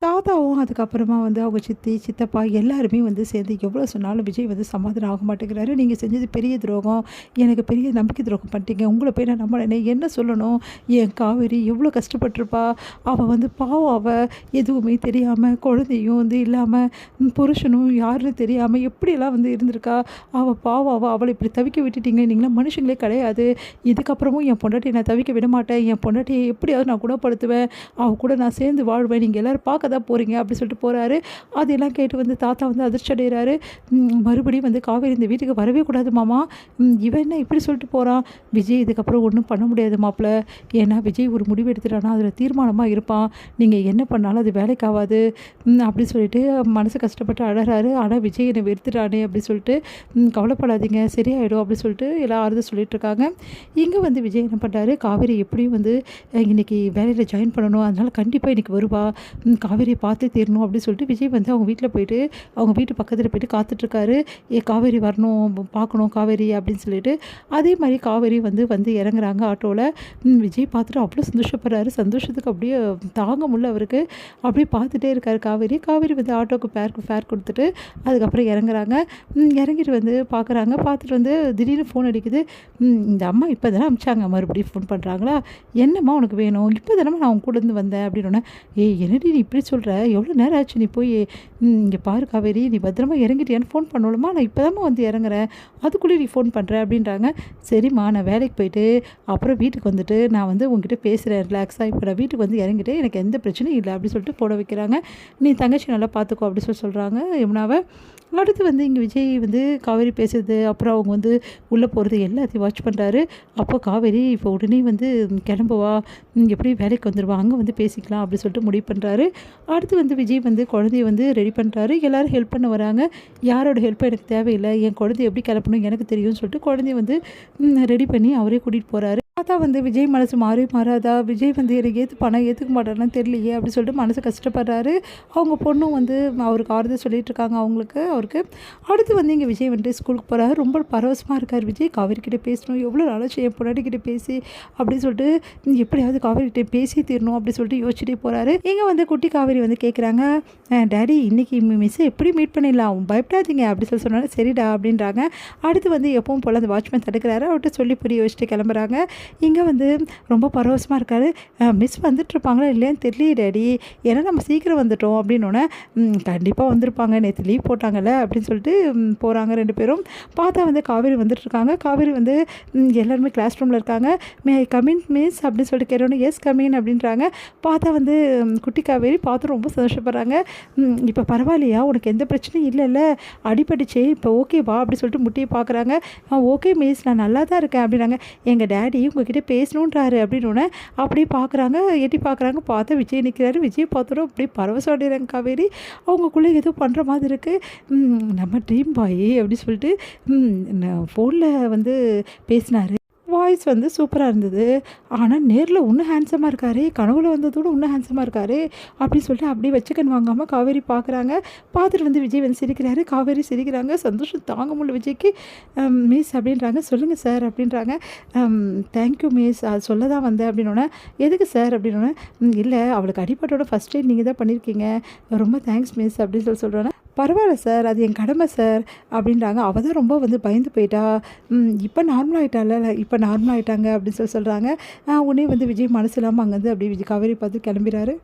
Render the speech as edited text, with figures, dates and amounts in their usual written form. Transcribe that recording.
தாத்தாவும் அதுக்கப்புறமா வந்து அவங்க சித்தி, சித்தப்பா எல்லாருமே வந்து சேர்ந்து எவ்வளோ சொன்னாலும் விஜய் வந்து சமாதானம் ஆக மாட்டேங்கிறாரு. "நீங்க செஞ்சது பெரிய துரோகம். எனக்கு பெரிய நம்பிக்கை துரோகம் பண்ணிட்டீங்க. உங்கள போய் நான் நம்புனேனே என்ன சொல்லணும்? என் காவேரி எவ்வளோ கஷ்டப்பட்டுருப்பா. அவ வந்து பாவம் அவ. எதுவுமே தெரியாம, குழந்தையும் வந்து இல்லாம, புருஷனும் யாருன்னு தெரியாம எப்படியெல்லாம் வந்து இருந்திருக்கா. அவ பாவம் அவ. அவள இப்படி தவிக்க விட்டுட்டீங்க. நீங்கலாம் மனுஷங்களே கிடையாது. இதுக்கப்புறமும் என் பொண்டாட்டிய நான் தவிக்க விட மாட்டேன். என் பொண்டாட்டிய எப்படியாவது நான் குணப்படுத்துவேன். அவ கூட நான் சேர்ந்து வாழ்வேன். நீங்க எல்லாரும் பார்க்க தான் போறீங்க" அப்படி சொல்லிட்டு போறாரு. அதெல்லாம் கேட்டு வந்து தாத்தா வந்து அதிர்ச்சி அடைகிறாரு. மறுபடியும் வந்து "காவேரி இந்த வீட்டுக்கு வரவே கூடாது மாமா. இவன் என்ன இப்படி சொல்லிட்டு போறான். விஜய் இதுக்கப்புறம் ஒண்ணும் பண்ண முடியாது மாப்ள. ஏன்னா விஜய் ஒரு முடிவு எடுத்துட்டானா அதில தீர்மானமா இருப்பான். நீங்க என்ன பண்ணாலும் அது வேலைக்கு ஆவாது" அப்படி சொல்லிட்டு மனசு கஷ்டப்பட்டு அழறாரு. ஆனா விஜய் என்னை வெறுத்துட்டானே அப்படி சொல்லிட்டு "கவலைப்படாதீங்க சரியாயிடும்" அப்படி சொல்லிட்டு எல்லாம் ஆறுதல் சொல்லிட்டு இருக்காங்க. இங்க வந்து விஜய் என்ன பண்றாரு, காவேரி எப்படியும் வந்து இன்னைக்கு வேலையில ஜாயின் பண்ணணும். அதனால கண்டிப்பா இன்னைக்கு வருவா. காவேரியை பார்த்தே தீரணும் அப்படின்னு சொல்லிட்டு விஜய் வந்து அவங்க வீட்டில் போயிட்டு அவங்க வீட்டு பக்கத்தில் போயிட்டு காத்துட்ருக்காரு. காவேரி வரணும், பார்க்கணும் காவேரி அப்படின்னு சொல்லிட்டு. அதே மாதிரி காவேரி வந்து வந்து இறங்குறாங்க ஆட்டோவில். விஜய் பார்த்துட்டு அவ்வளோ சந்தோஷப்படுறாரு. சந்தோஷத்துக்கு அப்படியே தாங்க முடியல அவருக்கு. அப்படியே பார்த்துட்டே இருக்காரு காவேரி. காவேரி வந்து ஆட்டோக்கு ஃபேர் கொடுத்துட்டு அதுக்கப்புறம் இறங்குறாங்க. இறங்கிட்டு வந்து பார்க்குறாங்க. பார்த்துட்டு வந்து திடீர்னு ஃபோன் அடிக்குது. இந்த அம்மா இப்போ தானே அமிச்சாங்க, மறுபடியும் ஃபோன் பண்ணுறாங்களா? என்னம்மா உனக்கு வேணும்? இப்போ தானே நான் உங்க கூட இருந்து வந்தேன் அப்படின்னோடனே, "ஏய் என்னடி நீ இப்படி சொல்கிற? எவ்வளோ நேரம் ஆச்சு நீ போய்? இங்கே பாரு காவேரி, நீ பத்திரமா இறங்கிட்டியான்னு ஃபோன் பண்ணணுமா? நான் இப்போ தாம்மா வந்து இறங்குறேன். அதுக்குள்ளே நீ ஃபோன் பண்ணுற" அப்படின்றாங்க. "சரிம்மா நான் வேலைக்கு போயிட்டு அப்புறம் வீட்டுக்கு வந்துட்டு நான் வந்து உங்ககிட்ட பேசுகிறேன் ரிலாக்ஸாக. இப்போ நான் வீட்டுக்கு வந்து இறங்கிட்டேன். எனக்கு எந்த பிரச்சனையும் இல்லை" அப்படி சொல்லிட்டு போட வைக்கிறாங்க. "நீ தங்கச்சி நல்லா பார்த்துக்கோ" அப்படி சொல்கிறாங்க யமுனாவை. அடுத்து வந்து இங்கே விஜய் வந்து காவேரி பேசுறது, அப்புறம் அவங்க வந்து உள்ளே போகிறது எல்லாத்தையும் வாட்ச் பண்ணுறாரு. அப்போ காவேரி இப்போ உடனே வந்து கிளம்புவா, எப்படியும் வேலைக்கு வந்துடுவா, அங்கே வந்து பேசிக்கலாம் அப்படி சொல்லிட்டு முடிவு பண்ணுறாரு. அடுத்து வந்து விஜய் வந்து குழந்தைய வந்து ரெடி பண்ணுறாரு. எல்லோரும் ஹெல்ப் பண்ண வராங்க. யாரோட ஹெல்ப்பும் எனக்கு தேவையில்லை, என் குழந்தைய எப்படி கிளப்பணும் எனக்கு தெரியும்னு சொல்லிட்டு குழந்தைய வந்து ரெடி பண்ணி அவரே கூட்டிகிட்டு போகிறாரு. பார்த்தா வந்து விஜய் மனசு மாறாதா? விஜய் வந்து எனக்கு ஏற்றுப்பானா ஏற்றுக்க மாட்டானான்னு தெரியலையே அப்படி சொல்லிட்டு மனசு கஷ்டப்படுறாரு. அவங்க பொண்ணும் வந்து அவருக்கு ஆறுதல் சொல்லிட்டு இருக்காங்க அவருக்கு. அடுத்து வந்து இங்கே விஜய் வந்துட்டு ஸ்கூலுக்கு போகிறாரு. ரொம்ப பரவசமாக இருக்கார் விஜய். காவேரி கிட்டே பேசணும், எவ்வளோ நாளாச்சு என் பொண்டாட்டிக்கிட்ட பேசி அப்படின்னு சொல்லிட்டு எப்படியாவது காவேரி கிட்டே பேசி தீரணும் அப்படி சொல்லிட்டு யோசிச்சுட்டே போகிறாரு. இங்கே வந்து குட்டி காவேரி வந்து கேட்குறாங்க, "டேடி இன்னைக்கு மிஸ்ஸை எப்படி மீட் பண்ணிடலாம், பயப்படாதீங்க" அப்படி சொன்னாலும் "சரிடா" அப்படின்றாங்க. அடுத்து வந்து எப்பவும் போல் அந்த வாட்ச்மேன் தடுக்கிறாரு. அவர்கிட்ட சொல்லி புரிய வச்சுட்டு கிளம்புறாங்க. இங்கே வந்து ரொம்ப பரவசமாக இருக்காரு. "மிஸ் வந்துட்டுருப்பாங்களா இல்லையான்னு தெரியலையே டேடி, ஏன்னா நம்ம சீக்கிரம் வந்துட்டோம்" அப்படின்னோடனே, "கண்டிப்பாக வந்திருப்பாங்க, நேற்று லீவ் போட்டாங்கல்ல" அப்படின்னு சொல்லிட்டு போகிறாங்க 2 பேரும். பார்த்தா வந்து காவேரி வந்துட்டுருக்காங்க. காவேரி வந்து எல்லாருமே கிளாஸ் ரூமில் இருக்காங்க. "மே ஐ கமின் மிஸ்" அப்படின்னு சொல்லிட்டு கேட்டோன்னே "எஸ் கமின்" அப்படின்றாங்க. பார்த்தா வந்து குட்டி காவேரி பார்த்து ரொம்ப சந்தோஷப்படுறாங்க. "இப்போ பரவாயில்லையா, உனக்கு எந்த பிரச்சனையும் இல்லைல்ல, அடிபட்டுச்சே இப்போ ஓகேவா" அப்படி சொல்லிட்டு முட்டியை பார்க்குறாங்க. "ஓகே மிஸ், நான் நல்லா தான் இருக்கேன்" அப்படின்னாங்க. "எங்கள் டேடி உங்ககிட்ட பேசணுன்றாரு" அப்படின்னோடனே அப்படியே பார்க்குறாங்க, எட்டி பார்க்குறாங்க. பார்த்தா விஜய் நிற்கிறாரு. விஜய் பார்த்தோன்னா அப்படியே பரவசம் அடைகிறாங்க காவேரி. அவங்களுக்குள்ளே ஏதோ பண்ணுற மாதிரி இருக்குது. "நம்ம ட்ரீம் பாய்" அப்படி சொல்லிட்டு ஃபோனில் வந்து பேசினாரு. வாய்ஸ் வந்து சூப்பராக இருந்தது. ஆனால் நேரில் இன்னும் ஹேண்ட்ஸமாக இருக்காரு, கனவுல வந்ததோடு இன்னும் ஹேண்ட்ஸமாக இருக்காரு அப்படின்னு சொல்லிட்டு அப்படியே வச்சுக்கன்னு வாங்காமல் காவேரி பார்க்குறாங்க. பார்த்துட்டு வந்து விஜய் வந்து சிரிக்கிறாரு. காவேரி சிரிக்கிறாங்க. சந்தோஷம் தாங்க முடியல விஜய்க்கு. "மிஸ்" அப்படின்றாங்க. "சொல்லுங்கள் சார்" அப்படின்றாங்க. "தேங்க்யூ மிஸ், அது சொல்ல தான் வந்தேன்" அப்படின்னோடனே, "எதுக்கு சார்" அப்படின்னோடனே, "இல்லை அவளுக்கு அடிபட்டோட ஃபஸ்ட் எய்ட் நீங்கள் தான் பண்ணியிருக்கீங்க, ரொம்ப தேங்க்ஸ் மிஸ்" அப்படின்னு சொல்கிறோன்னே, "பரவாயில்ல சார், அது என் கடமை சார்" அப்படின்றாங்க. அவள் தான் ரொம்ப வந்து பயந்து போயிட்டா. இப்போ நார்மல் ஆகிட்டால, இப்போ நார்மல் ஆகிட்டாங்க அப்படின்னு சொல்கிறாங்க. உடனே வந்து விஜய் மனசு இல்லாமல் அங்கேருந்து அப்படியே காவேரி பார்த்து கிளம்பிறாரு.